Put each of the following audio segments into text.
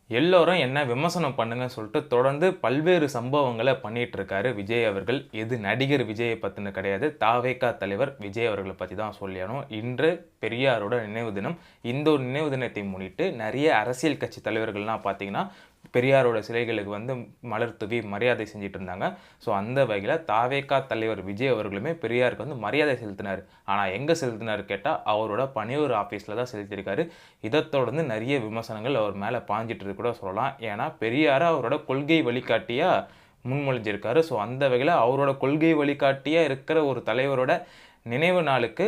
எல்லோரும் என்ன விமர்சனம் பண்ணுங்கன்னு சொல்லிட்டு தொடர்ந்து பல்வேறு சம்பவங்கள பண்ணிட்டு இருக்காரு விஜய் அவர்கள். இது நடிகர் விஜயை பத்தின கிடையாது. தாவேகா தலைவர் விஜய் அவர்கள பத்தி தான் சொல்லணும். இன்று பெரியாரோட நினைவு தினம். இந்த ஒரு நினைவு தினத்தை முன்னிட்டு நிறைய அரசியல் கட்சி தலைவர்கள்லாம் பார்த்தீங்கன்னா, பெரியாரோட சிலைகளுக்கு வந்து மலர் தூவி மரியாதை செஞ்சுட்டு இருந்தாங்க. ஸோ அந்த வகையில் தாவேகா தலைவர் விஜய் அவர்களுமே பெரியாருக்கு வந்து மரியாதை செலுத்தினார். ஆனால் எங்கே செலுத்தினார் கேட்டால் அவரோட பணியூர் ஆஃபீஸில் தான் செலுத்தியிருக்காரு. இதை தொடர்ந்து நிறைய விமர்சனங்கள் அவர் மேலே பாஞ்சிட்டு கூட சொல்லலாம். ஏன்னா பெரியாரை அவரோட கொள்கை வழிகாட்டியாக முன்மொழிஞ்சிருக்காரு. ஸோ அந்த வகையில் அவரோட கொள்கை வழிகாட்டியாக இருக்கிற ஒரு தலைவரோட நினைவு நாளுக்கு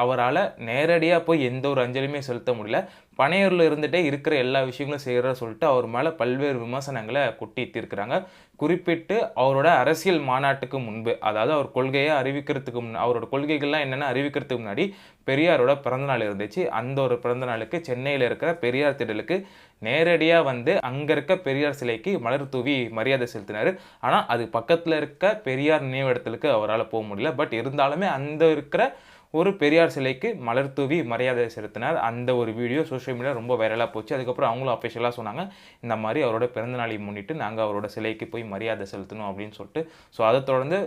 அவரால் நேரடியாக போய் எந்த ஒரு அஞ்சலியுமே செலுத்த முடியல. பனையூரில் இருந்துகிட்டே இருக்கிற எல்லா விஷயங்களும் செய்கிறத சொல்லிட்டு அவர் மேலே பல்வேறு விமர்சனங்களை கொட்டி தீர்க்கிறாங்க. குறிப்பிட்டு அவரோட அரசியல் மாநாட்டுக்கு முன்பு, அதாவது அவர் கொள்கையை அறிவிக்கிறதுக்கு அவரோட கொள்கைகள்லாம் என்னென்ன அறிவிக்கிறதுக்கு முன்னாடி பெரியாரோட பிறந்தநாள் இருந்துச்சு. அந்த ஒரு பிறந்தநாளுக்கு சென்னையில் இருக்கிற பெரியார் திடலுக்கு நேரடியாக வந்து அங்கே இருக்க பெரியார் சிலைக்கு மலர் தூவி மரியாதை செலுத்தினார். ஆனால் அது பக்கத்தில் இருக்க பெரியார் நினைவிடத்துக்கு அவரால் போக முடியல. பட் இருந்தாலுமே அந்த இருக்கிற ஒரு பெரியார் சிலைக்கு மலர் தூவி மரியாதை செலுத்தினார். அந்த ஒரு வீடியோ சோஷியல் மீடியா ரொம்ப வைரலாக போச்சு. அதுக்கப்புறம் அவங்களும் அஃபிஷியலாக சொன்னாங்க, இந்த மாதிரி அவரோட பிறந்தநாளை முன்னிட்டு நாங்கள் அவரோட சிலைக்கு போய் மரியாதை செலுத்தணும் அப்படின்னு சொல்லிட்டு. ஸோ அதை தொடர்ந்து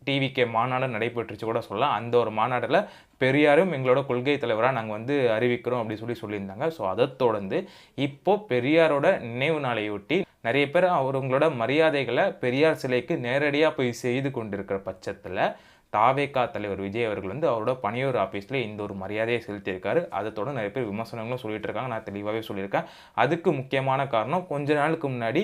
டிவிகே மாநாடு நடைபெற்றுச்சு கூட சொல்லலாம். அந்த ஒரு மாநாட்டில் பெரியாரும் எங்களோட கொள்கை தலைவராக நாங்கள் வந்து அறிவிக்கிறோம் அப்படின்னு சொல்லியிருந்தாங்க. ஸோ அதை தொடர்ந்து இப்போது பெரியாரோட நினைவு நாளையொட்டி நிறைய பேர் அவங்களோட மரியாதைகளை பெரியார் சிலைக்கு நேரடியாக போய் செய்து கொண்டிருக்கிற பட்சத்தில் தாவேகா தலைவர் விஜய் அவர்கள் வந்து அவரோட பணியூர் ஆஃபீஸில் இந்த ஒரு மரியாதையை செலுத்தியிருக்காரு. அதை தொடர்ந்து நிறைய பேர் விமர்சனங்களும் சொல்லிட்டு இருக்காங்க. நான் தெளிவாகவே சொல்லியிருக்கேன். அதுக்கு முக்கியமான காரணம், கொஞ்ச நாளுக்கு முன்னாடி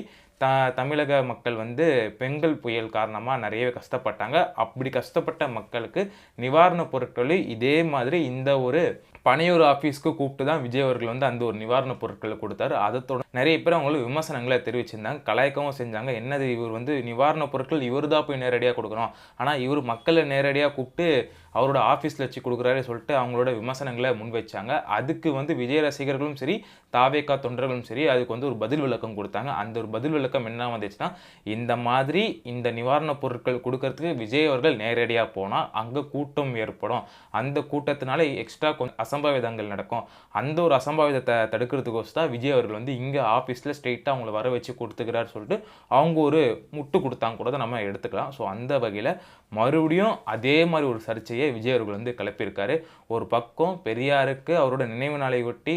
தமிழக மக்கள் வந்து பெண்கள் புயல் காரணமாக நிறையவே கஷ்டப்பட்டாங்க. அப்படி கஷ்டப்பட்ட மக்களுக்கு நிவாரணப் பொருட்களை இதே மாதிரி இந்த ஒரு பனையூர் ஆஃபீஸ்க்கு கூப்பிட்டு தான் விஜய் அவர்கள் வந்து அந்த ஒரு நிவாரணப் பொருட்களை கொடுத்தாரு. அதை தொடர்ந்து நிறைய பேர் அவங்களுக்கு விமர்சனங்களை தெரிவிச்சிருந்தாங்க, கலாய்க்கவும் செஞ்சாங்க. என்னது இவர் வந்து நிவாரணப் பொருட்கள் இவர் தான் போய் நேரடியாக கொடுக்குறோம், ஆனால் இவர் மக்களை நேரடியாக கூப்பிட்டு அவரோட ஆஃபீஸில் வச்சு கொடுக்குறாரு சொல்லிட்டு அவங்களோட விமர்சனங்களை முன் வச்சாங்க. அதுக்கு வந்து விஜய் ரசிகர்களும் சரி, தாவேகா தொண்டர்களும் சரி, அதுக்கு வந்து ஒரு பதில் விளக்கம் கொடுத்தாங்க. அந்த ஒரு பதில் விளக்கம் என்ன வந்துச்சுன்னா, இந்த மாதிரி இந்த நிவாரணப் பொருட்கள் கொடுக்கறதுக்கு விஜய் அவர்கள் நேரடியாக போனால் அங்கே கூட்டம் ஏற்படும், அந்த கூட்டத்தினால எக்ஸ்ட்ரா கொஞ்சம் அசம்பாவிதங்கள் நடக்கும், அந்த ஒரு அசம்பாவிதத்தை தடுக்கிறதுக்கோசம் தான் விஜய் அவர்கள் வந்து இங்கே ஆஃபீஸில் ஸ்ட்ரெயிட்டாக அவங்கள வர வச்சு கொடுத்துக்கிறாரு சொல்லிட்டு அவங்க ஒரு முட்டு கொடுத்தாங்க கூட நம்ம எடுத்துக்கலாம். ஸோ அந்த வகையில் மறுபடியும் அதே மாதிரி ஒரு சர்ச்சையை விஜய் அவர்கள் வந்து கிளப்பியிருக்காரு. ஒரு பக்கம் பெரியாருக்கு அவரோட நினைவு நாளை ஒட்டி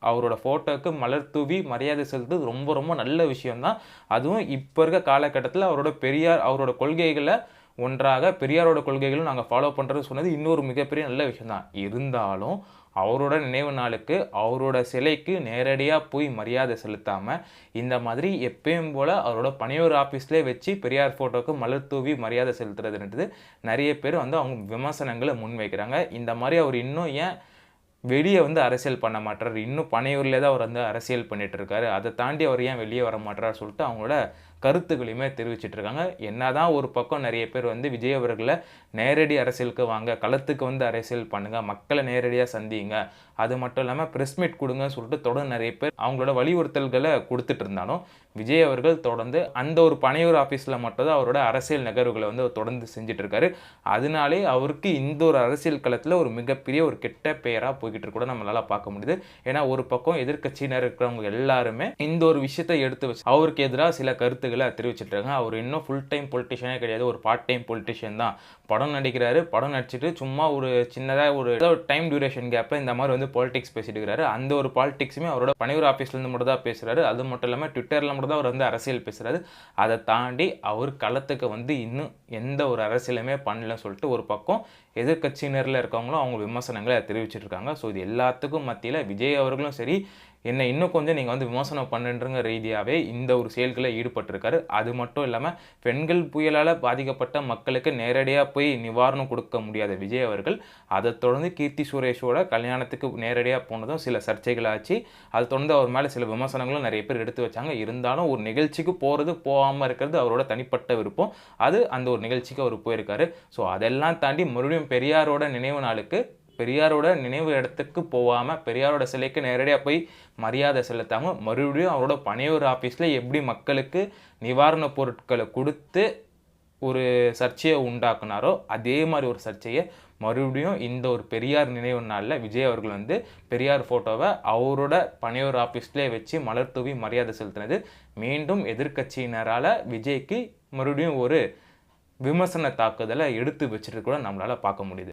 அவரோட ஃபோட்டோவுக்கு மலர் தூவி மரியாதை செலுத்துறது ரொம்ப ரொம்ப நல்ல விஷயம்தான். அதுவும் இப்போ இருக்க காலகட்டத்தில் அவரோட கொள்கைகளை ஒன்றாக பெரியாரோட கொள்கைகளும் நாங்கள் ஃபாலோ பண்ணுறது சொன்னது இன்னொரு மிகப்பெரிய நல்ல விஷயம்தான். இருந்தாலும் அவரோட நினைவு நாளுக்கு அவரோட சிலைக்கு நேரடியாக போய் மரியாதை செலுத்தாமல் இந்த மாதிரி எப்பயும் போல் அவரோட பணியூர் ஆஃபீஸ்லேயே வச்சு பெரியார் ஃபோட்டோவுக்கு மலர் தூவி மரியாதை செலுத்துறதுன்றது நிறைய பேர் வந்து அவங்க விமர்சனங்களை முன்வைக்கிறாங்க. இந்த மாதிரி அவர் இன்னும் ஏன் வெளியே வந்து அரசியல் பண்ண மாட்டார், இன்னும் பனையூரில் தான் அவர் வந்து அரசியல் பண்ணிட்டு இருக்காரு, அதை தாண்டி அவர் ஏன் வெளியே வர மாட்டார் சொல்லிட்டு அவங்களோட கருத்துக்களையுமே தெரிவிச்சிட்டு இருக்காங்க. என்னதான் ஒரு பக்கம் நிறைய பேர் வந்து விஜய் அவர்களை நேரடி அரசியலுக்கு வாங்க, களத்துக்கு வந்து அரசியல் பண்ணுங்க, மக்களை நேரடியாக சந்திங்க, அது மட்டும் இல்லாமல் ப்ரெஸ் மீட் கொடுங்கன்னு சொல்லிட்டு தொடர்ந்து நிறைய பேர் அவங்களோட வலியுறுத்தல்களை கொடுத்துட்டு இருந்தாலும் விஜய் அவர்கள் தொடர்ந்து அந்த ஒரு பனையூர் ஆஃபீஸில் மட்டும்தான் அவரோட அரசியல் நகர்வுகளை வந்து தொடர்ந்து செஞ்சுட்டு இருக்காரு. அதனாலே அவருக்கு இந்த ஒரு அரசியல் களத்தில் ஒரு மிகப்பெரிய ஒரு கெட்ட பெயராக போய்கிட்டு கூட நம்மளால பார்க்க முடியுது. ஏன்னா ஒரு பக்கம் எதிர்கட்சியினர் இருக்கிறவங்க எல்லாருமே இந்த ஒரு விஷயத்தை எடுத்து வச்சு அவருக்கு எதிராக சில கருத்துக்களை தெரிவிச்சிட்டு இருக்காங்க. அவர் இன்னும் ஃபுல் டைம் பொலிட்டிஷியனே கிடையாது, ஒரு பார்ட் டைம் பொலிட்டிஷியன் தான். படம் நடிக்கிறாரு, படம் நடிச்சுட்டு சும்மா ஒரு சின்னதாக ஒரு டைம் டியூரேஷன் கேப்பில் இந்த மாதிரி வந்து பாலிடிக்ஸ் பேசிட்டு இருக்கிறாரு. அந்த ஒரு பாலிடிக்ஸுமே அவரோட பனையூர் ஆஃபீஸ்லேருந்து மட்டும் தான் பேசுகிறாரு. அது மட்டும் இல்லாமல் ட்விட்டரில் மட்டும் தான் அவர் வந்து அரசியல் பேசுகிறாரு. அதை தாண்டி அவர் களத்துக்கு வந்து இன்னும் எந்த ஒரு அரசியலுமே பண்ணலன்னு சொல்லிட்டு ஒரு பக்கம் எதிர்கட்சியினரில் இருக்கவங்களும் அவங்க விமர்சனங்களை தெரிவிச்சிட்டு இருக்காங்க. ஸோ இது எல்லாத்துக்கும் மத்தியில் விஜய் அவர்களும் சரி, என்ன இன்னும் கொஞ்சம் நீங்கள் வந்து விமர்சனம் பண்ணுன்ற ரீதியாகவே இந்த ஒரு செயல்களை ஈடுபட்டிருக்காரு. அது மட்டும் இல்லாமல் பெண்கள் புயலால் பாதிக்கப்பட்ட மக்களுக்கு நேரடியாக போய் நிவாரணம் கொடுக்க முடியாத விஜய் அவர்கள் அதை தொடர்ந்து கீர்த்தி சுரேஷோட கல்யாணத்துக்கு நேரடியாக போனதும் சில சர்ச்சைகளாச்சு. அதை தொடர்ந்து அவர் மேலே சில விமர்சனங்களும் நிறைய பேர் எடுத்து வச்சாங்க. இருந்தாலும் ஒரு நிகழ்ச்சிக்கு போகாமல் இருக்கிறது அவரோட தனிப்பட்ட விருப்பம். அது அந்த ஒரு நிகழ்ச்சிக்கு அவர் போயிருக்காரு. ஸோ அதெல்லாம் தாண்டி மறுபடியும் பெரியாரோட நினைவு நாளுக்கு பெரியாரோட நினைவு இடத்துக்கு போகாமல் பெரியாரோட சிலைக்கு நேரடியாக போய் மரியாதை செலுத்தாமல் மறுபடியும் அவரோட பனையூர் ஆஃபீஸில் எப்படி மக்களுக்கு நிவாரணப் பொருட்களை கொடுத்து ஒரு சர்ச்சையை உண்டாக்குனாரோ அதே மாதிரி ஒரு சர்ச்சையை மறுபடியும் இந்த ஒரு பெரியார் நினைவு நாளில் விஜய் அவர்கள் வந்து பெரியார் ஃபோட்டோவை அவரோட பணியோர் ஆஃபீஸ்லேயே வச்சு மலர் தூவி மரியாதை செலுத்தினது மீண்டும் எதிர்க்கட்சியினரால் விஜய்க்கு மறுபடியும் ஒரு விமர்சன தாக்குதலை எடுத்து வச்சுட்டு கூட நம்மளால் பார்க்க முடியுது.